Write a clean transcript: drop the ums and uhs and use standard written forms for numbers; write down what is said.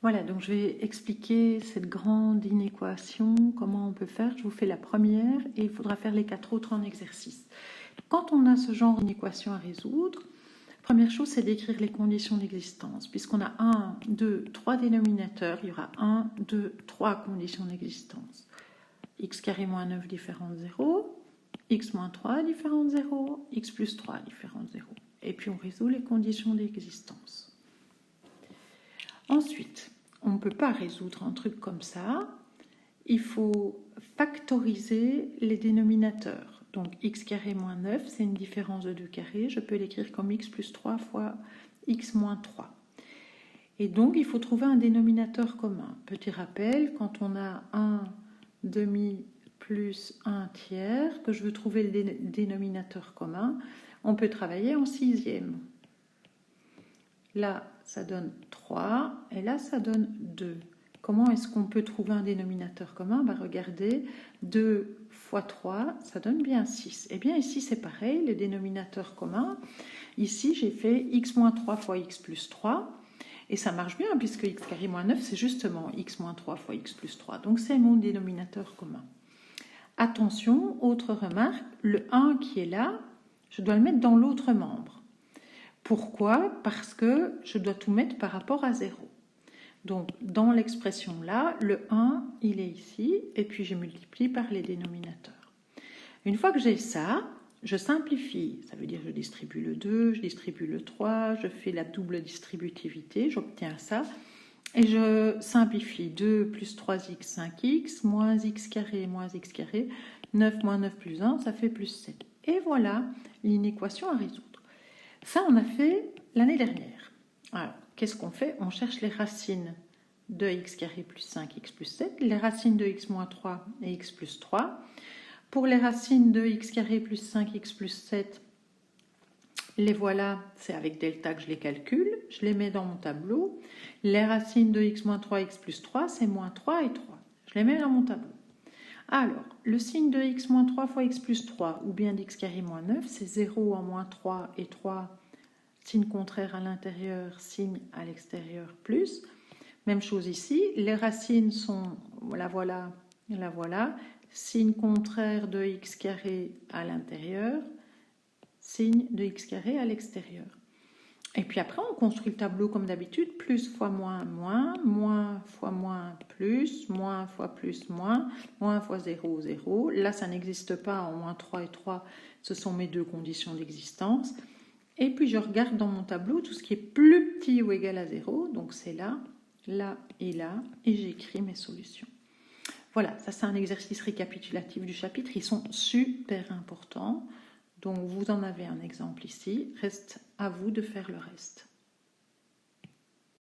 Voilà, donc je vais expliquer cette grande inéquation, comment on peut faire. Je vous fais la première et il faudra faire les 4 autres en exercice. Quand on a ce genre d'inéquation à résoudre, première chose, c'est d'écrire les conditions d'existence. Puisqu'on a 1, 2, 3 dénominateurs, il y aura 1, 2, 3 conditions d'existence. X carré moins 9 différent de 0, x moins 3 différent de 0, x plus 3 différent de 0. Et puis on résout les conditions d'existence. Ensuite, on ne peut pas résoudre un truc comme ça. Il faut factoriser les dénominateurs. Donc x carré moins 9, c'est une différence de 2 carrés. Je peux l'écrire comme x plus 3 fois x moins 3. Et donc, il faut trouver un dénominateur commun. Petit rappel, quand on a 1 demi plus 1 tiers, que je veux trouver le dénominateur commun, on peut travailler en sixième. Là, ça donne 3 et là, ça donne 2. Comment est-ce qu'on peut trouver un dénominateur commun? Regardez, 2 fois 3, ça donne bien 6. Et bien ici, c'est pareil, le dénominateur commun. Ici, j'ai fait x moins 3 fois x plus 3. Et ça marche bien, puisque x carré moins 9, c'est justement x moins 3 fois x plus 3. Donc, c'est mon dénominateur commun. Attention, autre remarque, le 1 qui est là, je dois le mettre dans l'autre membre. Pourquoi? Parce que je dois tout mettre par rapport à 0. Donc, dans l'expression là, le 1, il est ici, et puis je multiplie par les dénominateurs. Une fois que j'ai ça, je simplifie. Ça veut dire que je distribue le 2, je distribue le 3, je fais la double distributivité, j'obtiens ça, et je simplifie 2 plus 3x, 5x, moins x carré, 9 moins 9 plus 1, ça fait plus 7. Et voilà l'inéquation à résoudre. Ça, on a fait l'année dernière. Alors, qu'est-ce qu'on fait? On cherche les racines de x carré plus 5x plus 7, les racines de x moins 3 et x plus 3. Pour les racines de x carré plus 5x plus 7, les voilà, c'est avec delta que je les calcule, je les mets dans mon tableau. Les racines de x moins 3, x plus 3, c'est moins 3 et 3. Je les mets dans mon tableau. Alors, le signe de x moins 3 fois x plus 3, ou bien d'x carré moins 9, c'est 0 en moins 3 et 3, signe contraire à l'intérieur, signe à l'extérieur, plus. Même chose ici, les racines sont, la voilà, signe contraire de x carré à l'intérieur, signe de x carré à l'extérieur. Et puis après, on construit le tableau comme d'habitude, plus fois moins, moins fois moins, plus fois plus, moins fois 0, 0. Là, ça n'existe pas en moins 3 et 3, ce sont mes deux conditions d'existence. Et puis, je regarde dans mon tableau tout ce qui est plus petit ou égal à 0, donc c'est là, là, et j'écris mes solutions. Voilà, ça c'est un exercice récapitulatif du chapitre, ils sont super importants. Donc vous en avez un exemple ici, reste à vous de faire le reste.